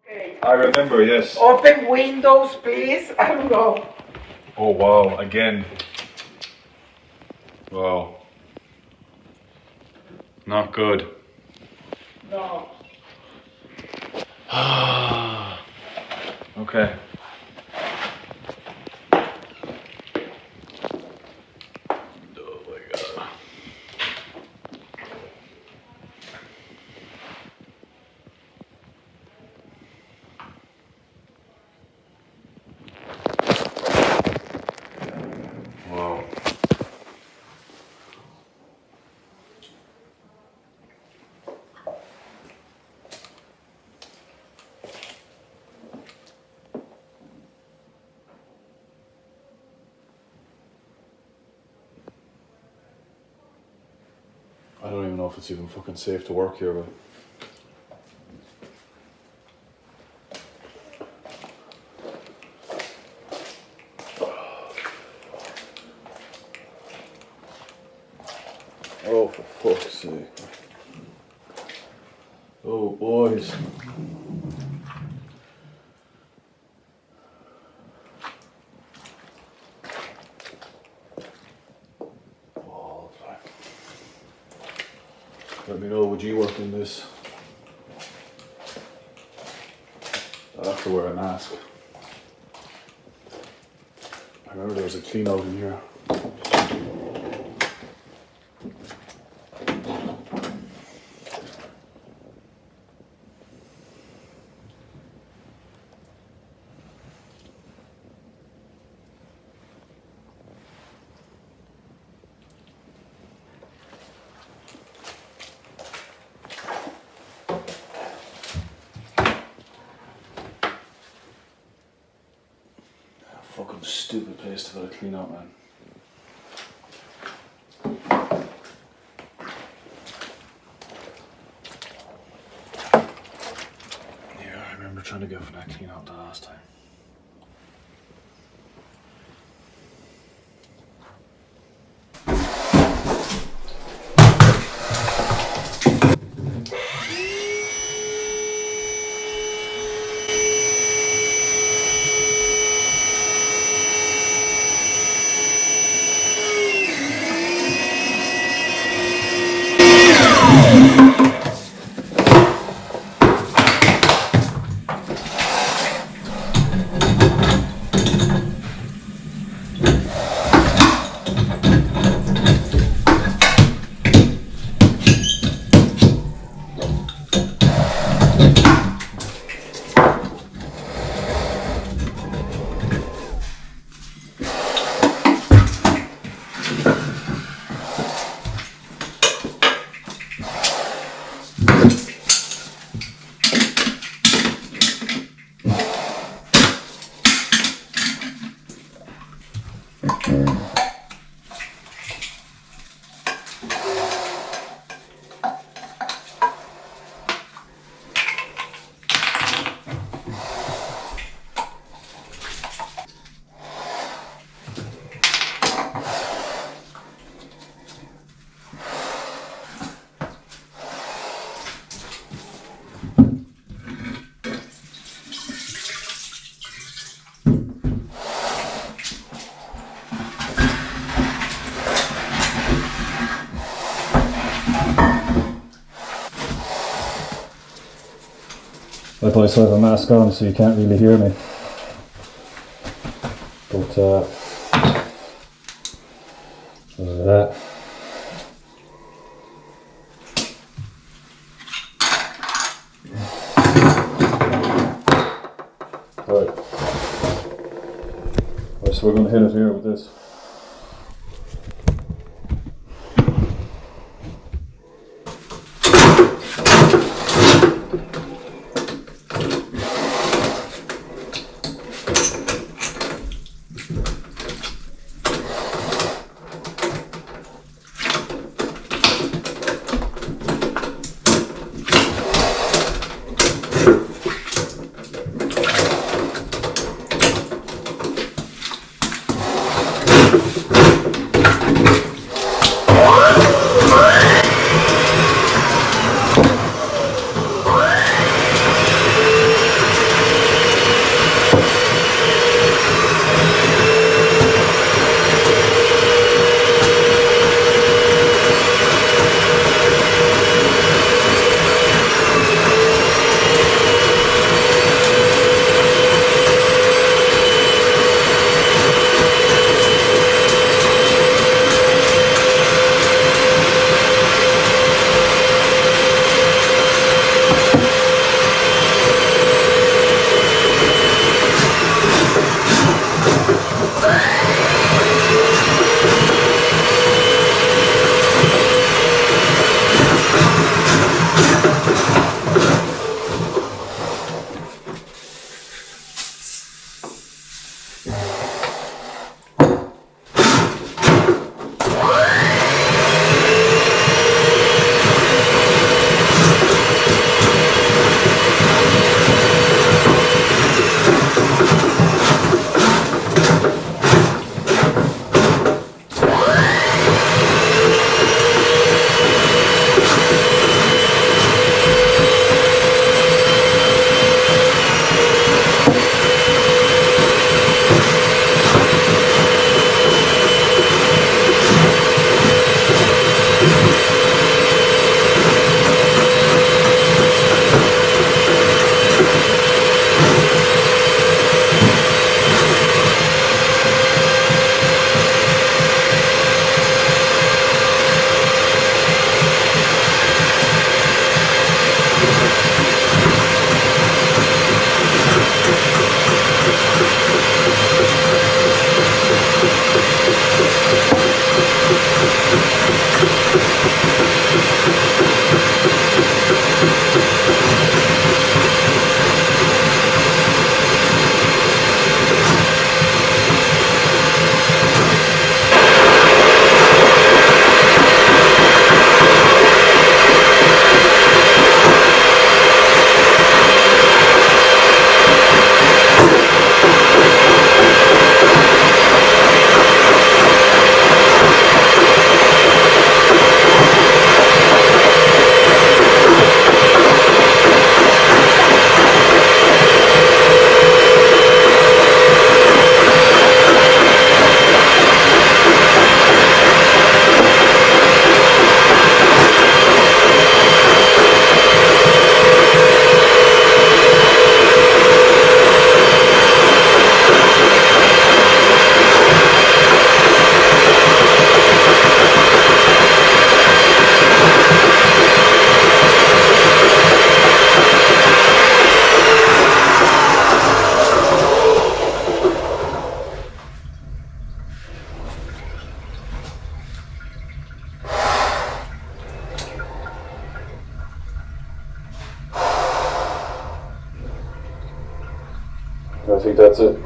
Okay. I remember, yes. Open windows, please, and go. Oh wow, again. Wow. Not good. No. Okay. Oh my god. Wow. I don't even know if it's even fucking safe to work here, but oh, for fuck's sake. Oh, boys. Oh, let me know, would you work in this? I'll have to wear a mask. I remember there was a clean out in here. Fucking stupid place to go to clean out, man. Yeah, I remember trying to go for that clean out the last time. I probably still have a mask on, so you can't really hear me. But that. Right. Right, so we're going to hit it here with this. I think that's it.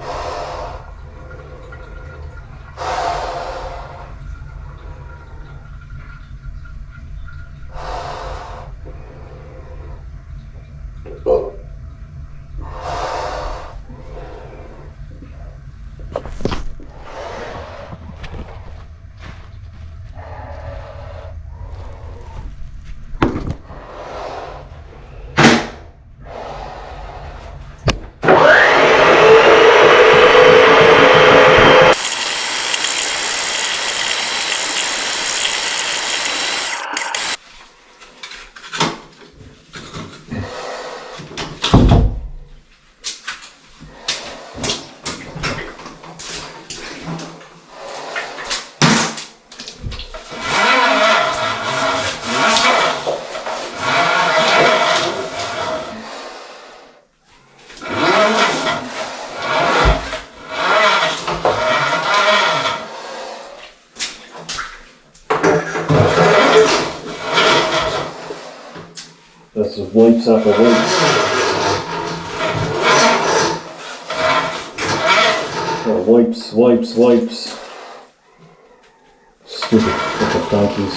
That's just wipes after wipes. Oh, wipes. Stupid fucking donkeys.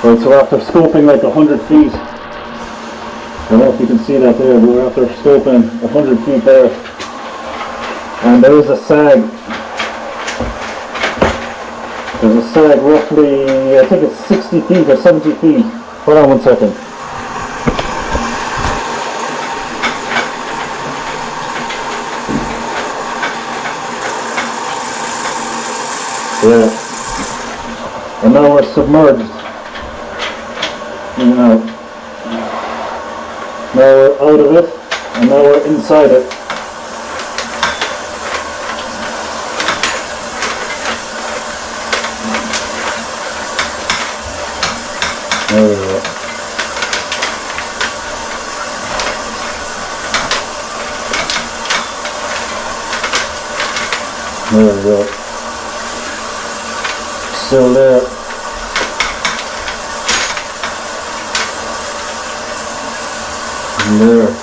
Right, so after scoping like 100 feet, I don't know if you can see that there, but we're after scoping 100 feet there, and there is a sag. There's a sag roughly, I think it's 60 feet or 70 feet. Hold on one second. Yeah. And now we're submerged. Now we're out of it, and now we're inside it. There we go. There we go. Still there. in there.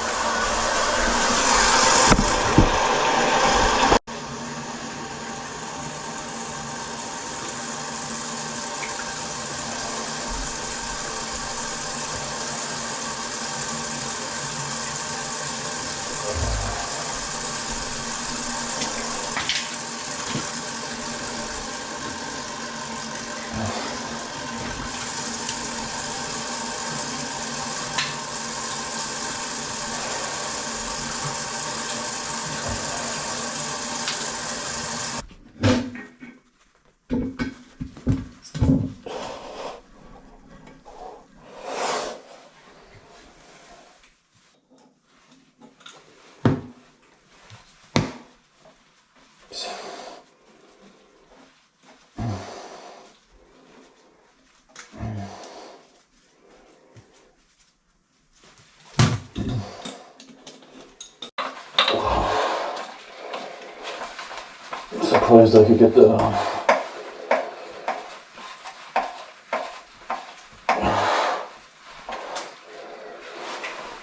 Surprised I could get that on.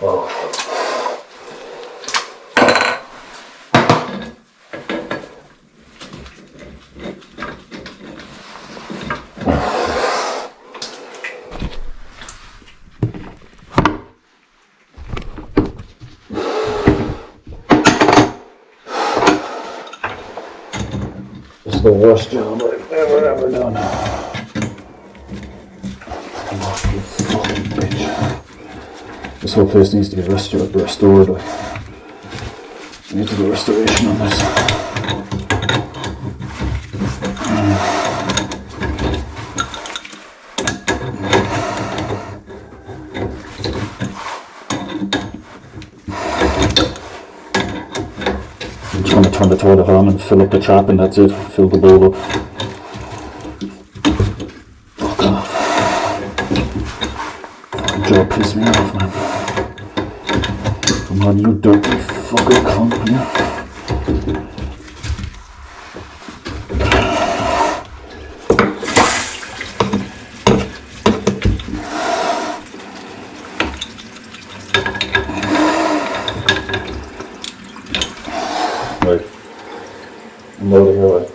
Oh. This is the worst job I've ever done. You fucking bitch. This whole place needs to be restored. I need to do restoration on this. I'm just going to turn the toilet on and fill up the tap, and that's it. Fill the bowl up. Fuck off. Fucking job pissed me off, man. Come on, you dirty fucker cunt, yeah. Right. I'm out of here, right.